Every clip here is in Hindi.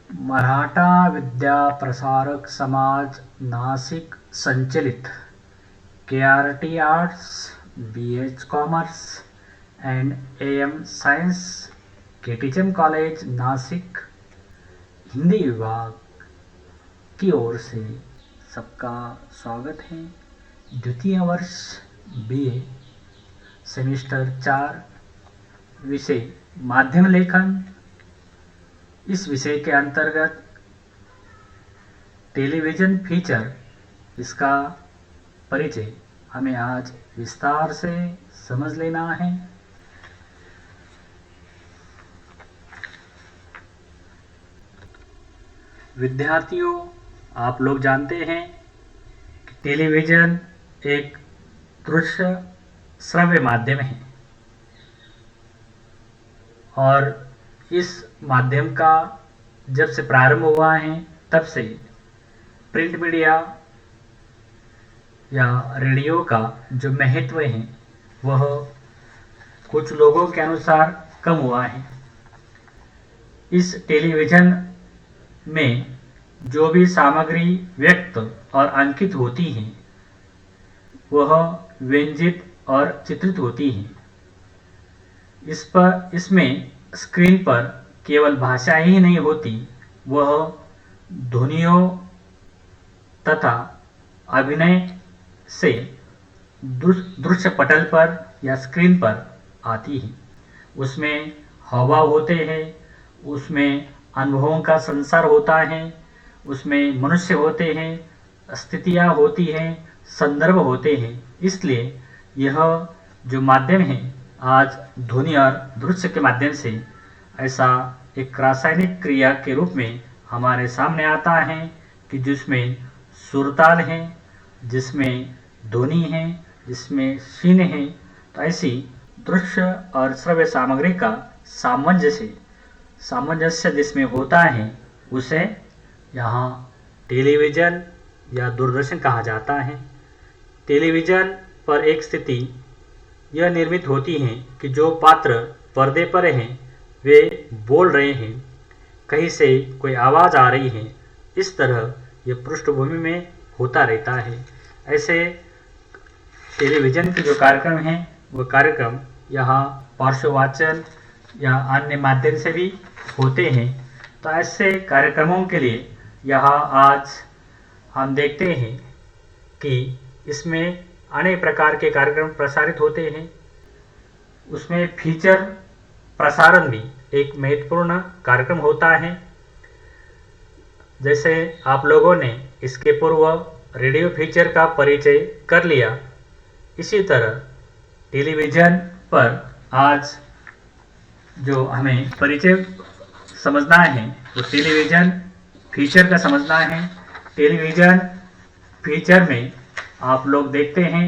मराठा विद्या प्रसारक समाज नासिक संचलित KRT arts, BH commerce and AM science KTM college Nashik Hindi विभाग की ओर से सबका स्वागत है। द्वितीय वर्ष बीए सेमेस्टर 4 विषय माध्यम लेखन। इस विषय के अंतर्गत टेलीविज़न फीचर, इसका परिचय हमें आज विस्तार से समझ लेना है। विद्यार्थियों, आप लोग जानते हैं कि टेलीविज़न एक दृश्य श्रव्य माध्यम है और इस माध्यम का जब से प्रारंभ हुआ है तब से प्रिंट मीडिया या रेडियो का जो महत्व है वह कुछ लोगों के अनुसार कम हुआ है। इस टेलीविज़न में जो भी सामग्री व्यक्त और अंकित होती है वह व्यंजित और चित्रित होती है। इसमें स्क्रीन पर केवल भाषा ही नहीं होती, वह ध्वनियों तथा अभिनय से दृश्य पटल पर या स्क्रीन पर आती है। उसमें हावभाव होते हैं, उसमें अनुभवों का संसार होता है, उसमें मनुष्य होते हैं, स्थितियाँ होती हैं, संदर्भ होते हैं। इसलिए यह जो माध्यम है आज ध्वनि और दृश्य के माध्यम से ऐसा एक रासायनिक क्रिया के रूप में हमारे सामने आता है कि जिसमें सुरताल है, जिसमें ध्वनि है, जिसमें सीन है। तो ऐसी दृश्य और श्रव्य सामग्री का सामंजस्य जिसमें होता है उसे यहाँ टेलीविज़न या दूरदर्शन कहा जाता है। टेलीविज़न पर एक स्थिति यह निर्मित होती है कि जो पात्र पर्दे पर हैं वे बोल रहे हैं, कहीं से कोई आवाज़ आ रही है, इस तरह यह पृष्ठभूमि में होता रहता है। ऐसे टेलीविज़न के जो कार्यक्रम हैं वो कार्यक्रम यहाँ पार्श्ववाचन या अन्य माध्यम से भी होते हैं। तो ऐसे कार्यक्रमों के लिए यहाँ आज हम देखते हैं कि इसमें अनेक प्रकार के कार्यक्रम प्रसारित होते हैं। उसमें फीचर प्रसारण भी एक महत्वपूर्ण कार्यक्रम होता है। जैसे आप लोगों ने इसके पूर्व रेडियो फीचर का परिचय कर लिया, इसी तरह टेलीविज़न पर आज जो हमें परिचय समझना है वो टेलीविज़न फीचर का समझना है। टेलीविज़न फीचर में आप लोग देखते हैं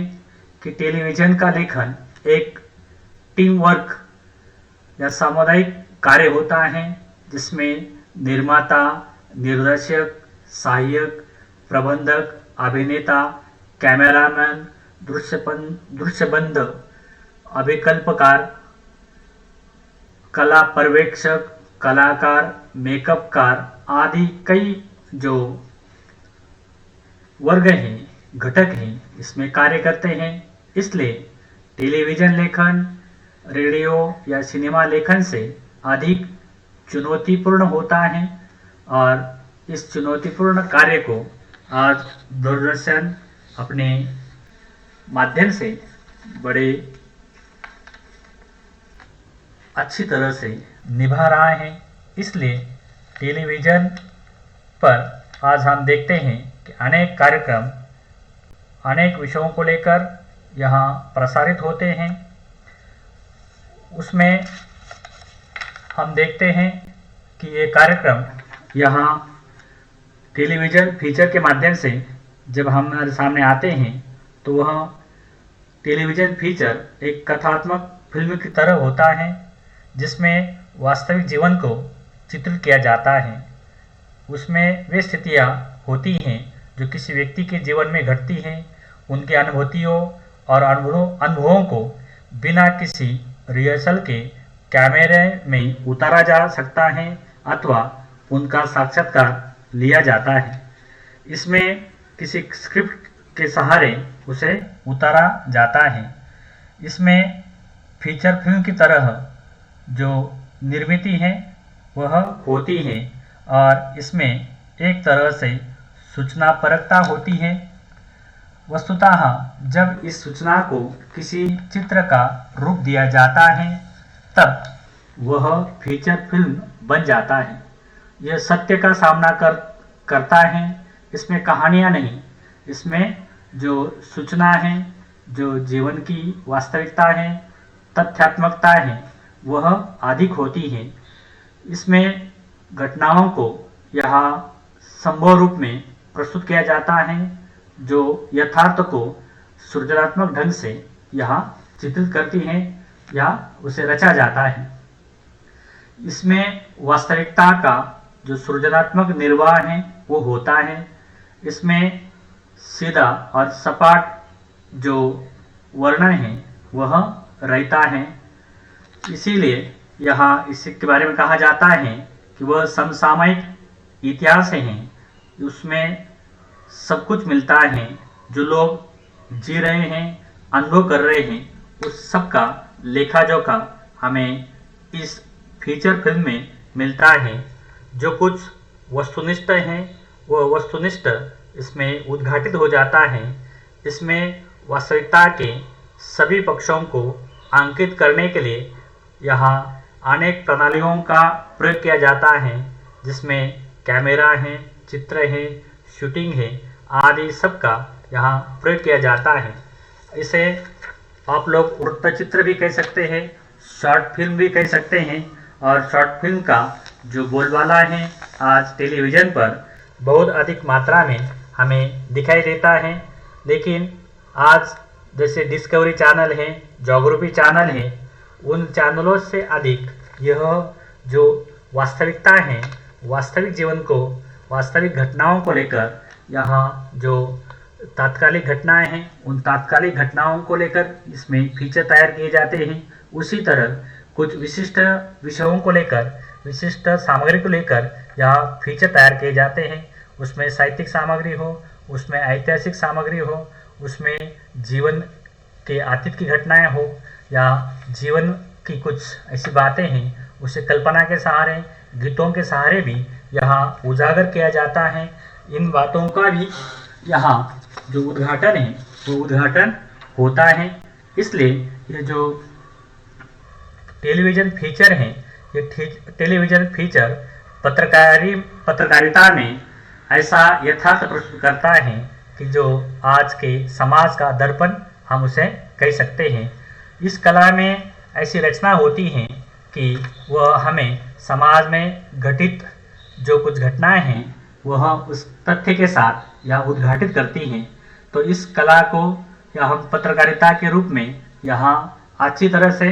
कि टेलीविज़न का लेखन एक टीम वर्क या सामुदायिक कार्य होता है, जिसमें निर्माता, निर्देशक, सहायक, प्रबंधक, अभिनेता, कैमरामैन, दृश्यबंध, अभिकल्पकार, कला पर्यवेक्षक, कलाकार, मेकअपकार आदि कई जो वर्ग हैं, घटक हैं, इसमें कार्य करते हैं। इसलिए टेलीविज़न लेखन रेडियो या सिनेमा लेखन से अधिक चुनौतीपूर्ण होता है और इस चुनौतीपूर्ण कार्य को आज दूरदर्शन अपने माध्यम से बड़े अच्छी तरह से निभा रहा है। इसलिए टेलीविज़न पर आज हम देखते हैं कि अनेक कार्यक्रम अनेक विषयों को लेकर यहाँ प्रसारित होते हैं। उसमें हम देखते हैं कि ये कार्यक्रम यहाँ टेलीविज़न फीचर के माध्यम से जब हमारे सामने आते हैं तो वह टेलीविज़न फीचर एक कथात्मक फिल्म की तरह होता है, जिसमें वास्तविक जीवन को चित्रित किया जाता है। उसमें वे स्थितियाँ होती हैं जो किसी व्यक्ति के जीवन में घटती हैं, उनके अनुभूतियों और अनुभवों को बिना किसी रिहर्सल के कैमरे में उतारा जा सकता है अथवा उनका साक्षात्कार लिया जाता है। इसमें किसी स्क्रिप्ट के सहारे उसे उतारा जाता है। इसमें फीचर फिल्म की तरह जो निर्मित है वह होती है और इसमें एक तरह से सूचना परकता होती है। वस्तुतः जब इस सूचना को किसी चित्र का रूप दिया जाता है तब वह फीचर फिल्म बन जाता है। यह सत्य का सामना करता है। इसमें कहानियाँ नहीं, इसमें जो सूचना है, जो जीवन की वास्तविकता है, तथ्यात्मकता है, वह अधिक होती है। इसमें घटनाओं को यहाँ संभव रूप में प्रस्तुत किया जाता है, जो यथार्थ को सृजनात्मक ढंग से यहाँ चित्रित करती है या उसे रचा जाता है। इसमें वास्तविकता का जो सृजनात्मक निर्वाह है वो होता है। इसमें सीधा और सपाट जो वर्णन है वह रहता है। इसीलिए यहाँ इसके बारे में कहा जाता है कि वह समसामयिक इतिहास है। उसमें सब कुछ मिलता है, जो लोग जी रहे हैं, अनुभव कर रहे हैं, उस सब का लेखा जोखा हमें इस फीचर फिल्म में मिलता है। जो कुछ वस्तुनिष्ठ है वह वस्तुनिष्ठ इसमें उद्घाटित हो जाता है। इसमें वास्तविकता के सभी पक्षों को अंकित करने के लिए यहाँ अनेक प्रणालियों का प्रयोग किया जाता है, जिसमें कैमरा है, चित्र है, शूटिंग है आदि सब का यहाँ प्रयोग किया जाता है। इसे आप लोग वृत्तचित्र भी कह सकते हैं, शॉर्ट फिल्म भी कह सकते हैं। और शॉर्ट फिल्म का जो बोलबाला है आज टेलीविज़न पर बहुत अधिक मात्रा में हमें दिखाई देता है। लेकिन आज जैसे डिस्कवरी चैनल है, ज्योग्राफी चैनल है, उन चैनलों से अधिक यह जो वास्तविकता है, वास्तविक जीवन को, वास्तविक घटनाओं को लेकर यहाँ जो तात्कालिक घटनाएं हैं उन तात्कालिक घटनाओं को लेकर इसमें फीचर तैयार किए जाते हैं। उसी तरह कुछ विशिष्ट विषयों को लेकर, विशिष्ट सामग्री को लेकर यहाँ फीचर तैयार किए जाते हैं। उसमें साहित्यिक सामग्री हो, उसमें ऐतिहासिक सामग्री हो, उसमें जीवन के अतीत की घटनाएं हो या जीवन की कुछ ऐसी बातें हैं, उसे कल्पना के सहारे, गीतों के सहारे भी यहाँ उजागर किया जाता है। इन बातों का भी यहाँ जो उद्घाटन है वो उद्घाटन होता है। इसलिए ये जो टेलीविज़न फीचर है, ये टेलीविज़न फीचर पत्रकारिता में ऐसा यथार्थ प्रस्तुत करता है कि जो आज के समाज का दर्पण हम उसे कह सकते हैं। इस कला में ऐसी रचना होती है कि वह हमें समाज में घटित जो कुछ घटनाएं हैं वह उस तथ्य के साथ या उद्घाटित करती हैं। तो इस कला को या हम पत्रकारिता के रूप में यहाँ अच्छी तरह से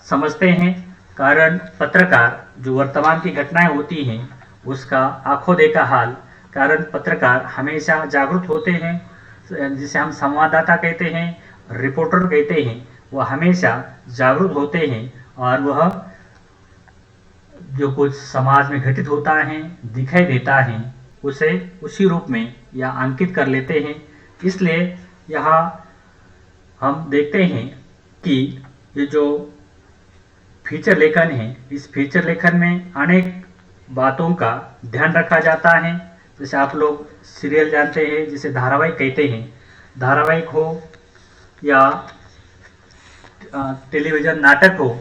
समझते हैं। कारण पत्रकार जो वर्तमान की घटनाएं होती हैं उसका आंखों देखा हाल, कारण पत्रकार हमेशा जागरूक होते हैं, जिसे हम संवाददाता कहते हैं, रिपोर्टर कहते हैं, वह हमेशा जागरूक होते हैं और वह जो कुछ समाज में घटित होता है, दिखाई देता है, उसे उसी रूप में या अंकित कर लेते हैं। इसलिए यहाँ हम देखते हैं कि ये जो फीचर लेखन है, इस फीचर लेखन में अनेक बातों का ध्यान रखा जाता है। जैसे आप लोग सीरियल जानते हैं, जिसे धारावाहिक कहते हैं, धारावाहिक हो या टेलीविज़न नाटक हो,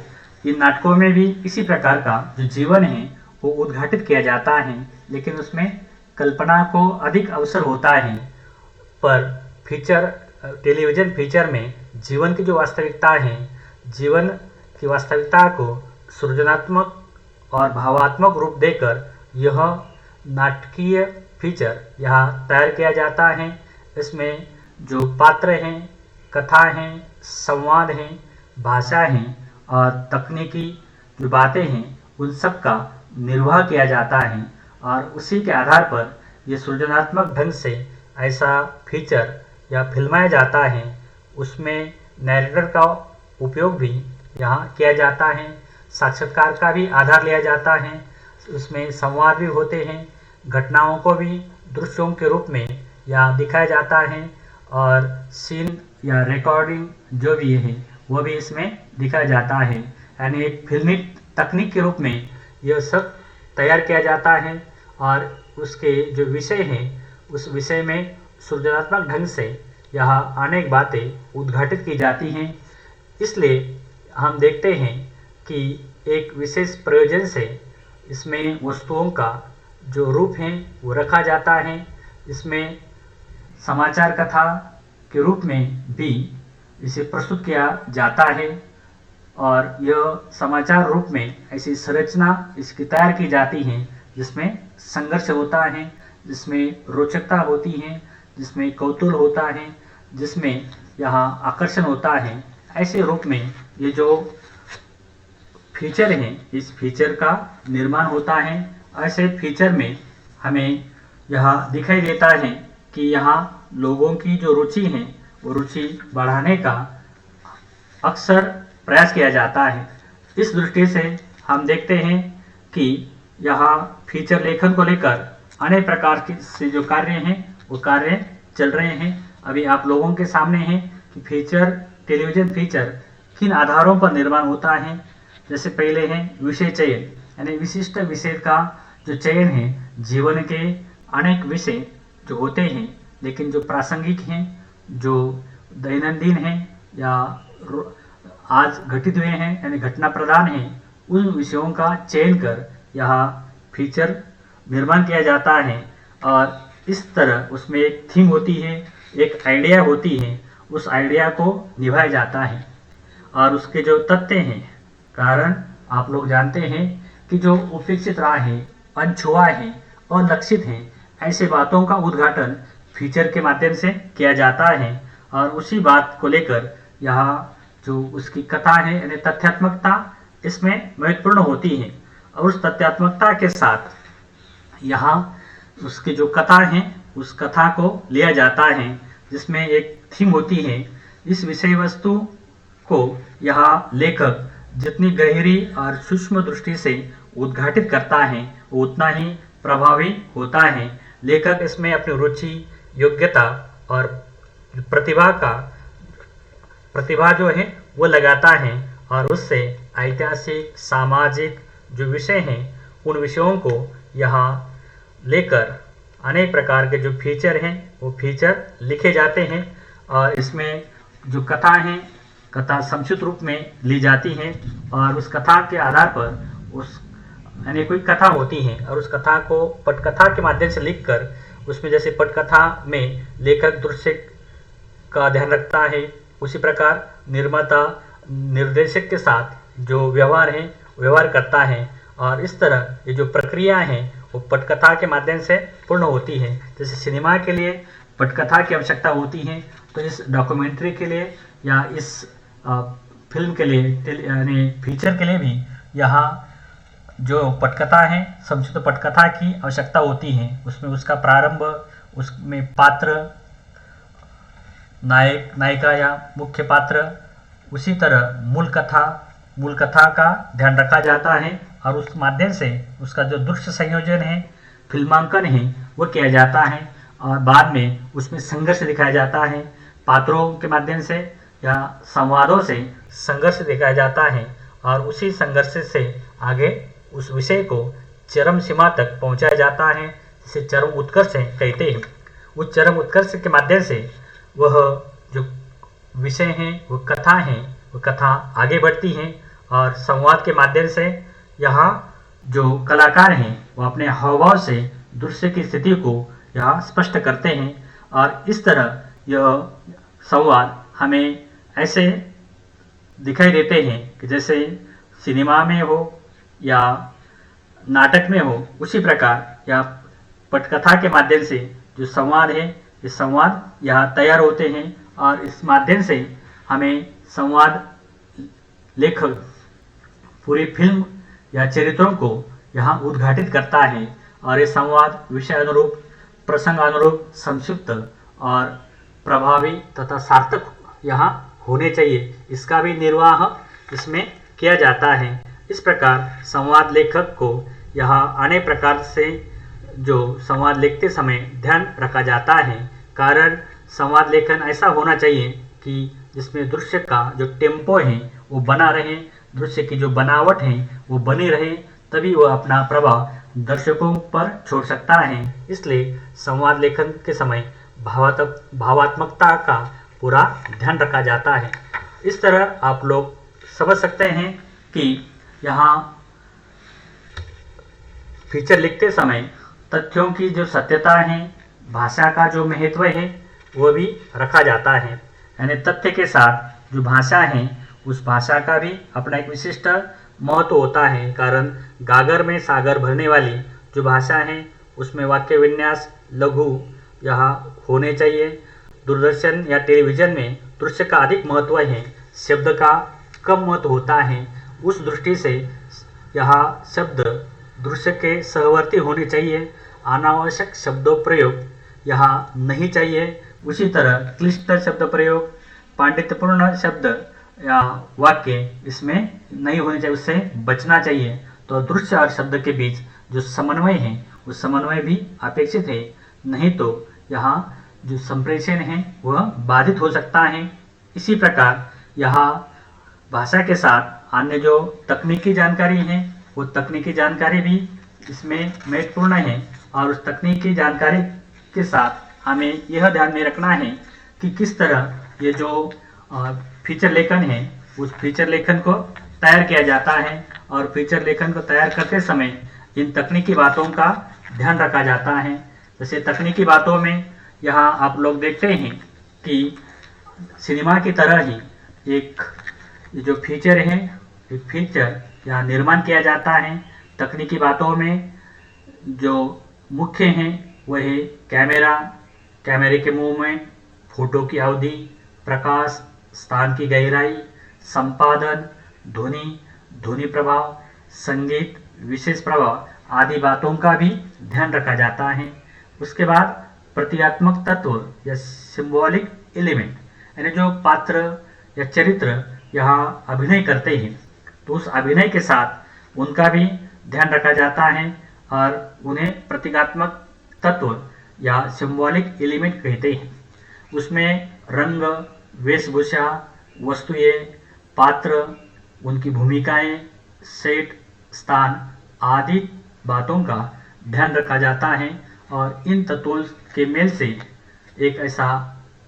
इन नाटकों में भी इसी प्रकार का जो जीवन है वो उद्घाटित किया जाता है, लेकिन उसमें कल्पना को अधिक अवसर होता है। पर टेलीविज़न फीचर में जीवन की जो वास्तविकता है, जीवन की वास्तविकता को सृजनात्मक और भावात्मक रूप देकर यह नाटकीय फीचर यहाँ तैयार किया जाता है। इसमें जो पात्र हैं, कथा हैं, संवाद हैं, भाषा हैं और तकनीकी जो बातें हैं, उन सब का निर्वाह किया जाता है और उसी के आधार पर ये सृजनात्मक ढंग से ऐसा फीचर या फिल्माया जाता है। उसमें नैरेटर का उपयोग भी यहाँ किया जाता है, साक्षात्कार का भी आधार लिया जाता है। उसमें संवाद भी होते हैं, घटनाओं को भी दृश्यों के रूप में या दिखाया जाता है, और सीन या रिकॉर्डिंग जो भी है वो भी इसमें दिखाया जाता है। यानी एक फिल्मी तकनीक के रूप में यह सब तैयार किया जाता है, और उसके जो विषय हैं उस विषय में सृजनात्मक ढंग से यहाँ अनेक बातें उद्घाटित की जाती हैं। इसलिए हम देखते हैं कि एक विशेष प्रयोजन से इसमें वस्तुओं का जो रूप है वो रखा जाता है। इसमें समाचार कथा के रूप में भी इसे प्रस्तुत किया जाता है, और यह समाचार रूप में ऐसी संरचना इसकी तैयार की जाती है जिसमें संघर्ष होता है, जिसमें रोचकता होती है, जिसमें कौतूहल होता है, जिसमें यहाँ आकर्षण होता है। ऐसे रूप में ये जो फीचर हैं इस फीचर का निर्माण होता है। ऐसे फीचर में हमें यहाँ दिखाई देता है कि यहाँ लोगों की जो रुचि है वो रुचि बढ़ाने का अक्सर प्रयास किया जाता है। इस दृष्टि से हम देखते हैं कि यहाँ फीचर लेखन को लेकर अनेक प्रकार के से जो कार्य हैं वो कार्य चल रहे हैं। अभी आप लोगों के सामने हैं कि फीचर, टेलीविज़न फीचर किन आधारों पर निर्माण होता है। जैसे पहले है विषय चयन, यानी विशिष्ट विषय का जो चयन है। जीवन के अनेक विषय जो होते हैं लेकिन जो प्रासंगिक हैं, जो दैनंदिन हैं या आज घटित हुए हैं यानी घटना प्रधान हैं, उन विषयों का चयन कर यहाँ फीचर निर्माण किया जाता है। और इस तरह उसमें एक थीम होती है, एक आइडिया होती है, उस आइडिया को निभाया जाता है। और उसके जो तथ्य हैं, कारण आप लोग जानते हैं कि जो उपेक्षित रहा है, अनछुआ है, अलक्षित है, ऐसे बातों का उद्घाटन फीचर के माध्यम से किया जाता है। और उसी बात को लेकर यहाँ जो उसकी कथा है यानी तथ्यात्मकता इसमें महत्वपूर्ण होती है। और उस तथ्यात्मकता के साथ यहाँ उसकी जो कथा है उस कथा को लिया जाता है, जिसमें एक थीम होती है। इस विषय वस्तु को यहाँ लेखक जितनी गहरी और सूक्ष्म दृष्टि से उद्घाटित करता है वो उतना ही प्रभावी होता है। लेखक इसमें अपनी रुचि, योग्यता और प्रतिभा जो है वो लगाता है, और उससे ऐतिहासिक, सामाजिक जो विषय हैं उन विषयों को यहाँ लेकर अनेक प्रकार के जो फीचर हैं वो फीचर लिखे जाते हैं। और इसमें जो कथा है, कथा संक्षिप्त रूप में ली जाती है, और उस कथा के आधार पर उस यानी कोई कथा होती है और उस कथा को पटकथा के माध्यम से लिखकर उसमें जैसे पटकथा में लेखक दृश्य का ध्यान रखता है, उसी प्रकार निर्माता निर्देशक के साथ जो व्यवहार करता है। और इस तरह ये जो प्रक्रिया है वो पटकथा के माध्यम से पूर्ण होती है। जैसे सिनेमा के लिए पटकथा की आवश्यकता होती है, तो इस डॉक्यूमेंट्री के लिए या इस फिल्म के लिए यानी फीचर के लिए भी यहाँ जो पटकथा है, संक्षिप्त पटकथा की आवश्यकता होती है। उसमें उसका प्रारंभ, उसमें पात्र, नायक नायिका या मुख्य पात्र, उसी तरह मूल कथा का ध्यान रखा जाता है। और उस माध्यम से उसका जो दृश्य संयोजन है, फिल्मांकन है, वो किया जाता है। और बाद में उसमें संघर्ष दिखाया जाता है, पात्रों के माध्यम से या संवादों से संघर्ष दिखाया जाता है। और उसी संघर्ष से आगे उस विषय को चरम सीमा तक पहुंचाया जाता है, जिसे चरम उत्कर्ष कहते हैं। उस चरम उत्कर्ष के माध्यम से वह जो विषय है, वो कथा है, वो कथा आगे बढ़ती है। और संवाद के माध्यम से यहाँ जो कलाकार हैं वो अपने हावभाव से दृश्य की स्थिति को यहाँ स्पष्ट करते हैं। और इस तरह यह संवाद हमें ऐसे दिखाई देते हैं कि जैसे सिनेमा में हो या नाटक में हो, उसी प्रकार या पटकथा के माध्यम से जो संवाद है, ये संवाद यहाँ तैयार होते हैं। और इस माध्यम से हमें संवाद लेखक पूरी फिल्म या चरित्रों को यहाँ उद्घाटित करता है। और ये संवाद विषय अनुरूप, प्रसंग अनुरूप, संक्षिप्त और प्रभावी तथा सार्थक यहाँ होने चाहिए। इसका भी निर्वाह इसमें किया जाता है। इस प्रकार संवाद लेखक को यहाँ अनेक प्रकार से जो संवाद लिखते समय ध्यान रखा जाता है। कारण संवाद लेखन ऐसा होना चाहिए कि जिसमें दृश्य का जो टेम्पो है वो बना रहे, दृश्य की जो बनावट है वो बनी रहे, तभी वो अपना प्रभाव दर्शकों पर छोड़ सकता है। इसलिए संवाद लेखन के समय भावात्मकता का पूरा ध्यान रखा जाता है। इस तरह आप लोग समझ सकते हैं कि यहाँ फीचर लिखते समय तथ्यों की जो सत्यता है, भाषा का जो महत्व है वो भी रखा जाता है। यानी तथ्य के साथ जो भाषा है उस भाषा का भी अपना एक विशिष्ट महत्व होता है। कारण गागर में सागर भरने वाली जो भाषा है उसमें वाक्य विन्यास लघु यहाँ होने चाहिए। दूरदर्शन या टेलीविज़न में दृश्य का अधिक महत्व है, शब्द का कम महत्व होता है। उस दृष्टि से यहाँ शब्द दृश्य के सहवर्ती होने चाहिए, अनावश्यक शब्दों प्रयोग यहाँ नहीं चाहिए। उसी तरह क्लिष्ट शब्द प्रयोग, पांडित्यपूर्ण शब्द या वाक्य इसमें नहीं होने चाहिए, उससे बचना चाहिए। तो दृश्य और शब्द के बीच जो समन्वय है उस समन्वय भी अपेक्षित है, नहीं तो यहाँ जो संप्रेषण है वह बाधित हो सकता है। इसी प्रकार यहाँ भाषा के साथ अन्य जो तकनीकी जानकारी है वो तकनीकी जानकारी भी इसमें महत्वपूर्ण है। और उस तकनीकी जानकारी के साथ हमें यह ध्यान में रखना है कि किस तरह ये जो फीचर लेखन है उस फीचर लेखन को तैयार किया जाता है। और फीचर लेखन को तैयार करते समय इन तकनीकी बातों का ध्यान रखा जाता है। जैसे तकनीकी बातों में यहाँ आप लोग देखते हैं कि सिनेमा की तरह ही एक जो फीचर है, एक फीचर यहाँ निर्माण किया जाता है। तकनीकी बातों में जो मुख्य हैं वह है कैमरा, कैमरे के मूवमेंट, फोटो की अवधि, प्रकाश, स्थान की गहराई, संपादन, ध्वनि प्रभाव, संगीत, विशेष प्रभाव आदि बातों का भी ध्यान रखा जाता है। उसके बाद प्रतीकात्मक तत्व या सिंबॉलिक एलिमेंट, यानी जो पात्र या चरित्र यहाँ अभिनय करते हैं तो उस अभिनय के साथ उनका भी ध्यान रखा जाता है और उन्हें प्रतीकात्मक तत्व या सिंबॉलिक एलिमेंट कहते हैं। उसमें रंग, वेशभूषा, वस्तुएं, पात्र, उनकी भूमिकाएं, सेट, स्थान आदि बातों का ध्यान रखा जाता है और इन तत्वों के मेल से एक ऐसा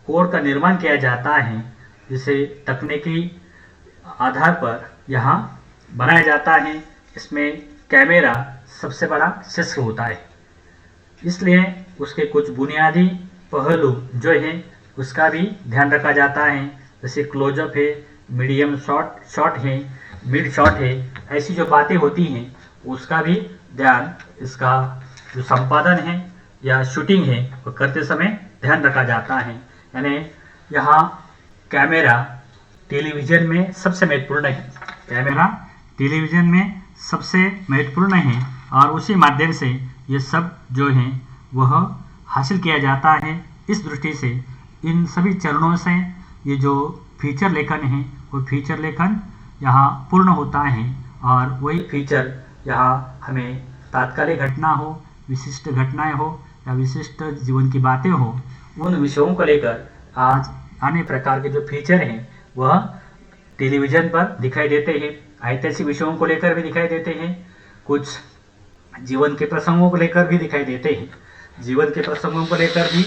कोड का निर्माण किया जाता है जिसे तकनीकी आधार पर यहाँ बनाया जाता है। इसमें कैमरा सबसे बड़ा शस्त्र होता है, इसलिए उसके कुछ बुनियादी पहलू जो है उसका भी ध्यान रखा जाता है। जैसे क्लोजअप है, मीडियम शॉट है, मिड शॉट है, ऐसी जो बातें होती हैं उसका भी ध्यान इसका जो संपादन है या शूटिंग है वो करते समय ध्यान रखा जाता है। यानी यहाँ कैमरा टेलीविज़न में सबसे महत्वपूर्ण है, कैमरा टेलीविज़न में सबसे महत्वपूर्ण है और उसी माध्यम से ये सब जो है वह हासिल किया जाता है। इस दृष्टि से इन सभी चरणों से ये जो फीचर लेखन है वो फीचर लेखन यहाँ पूर्ण होता है और वही फीचर यहाँ हमें तात्कालिक घटना हो, विशिष्ट घटनाएं हो या विशिष्ट जीवन की बातें हो, उन विषयों को लेकर आज अन्य प्रकार के जो फीचर हैं वह टेलीविज़न पर दिखाई देते हैं। ऐतिहासिक विषयों को लेकर भी दिखाई देते हैं, कुछ जीवन के प्रसंगों को लेकर भी दिखाई देते हैं। जीवन के प्रसंगों को लेकर भी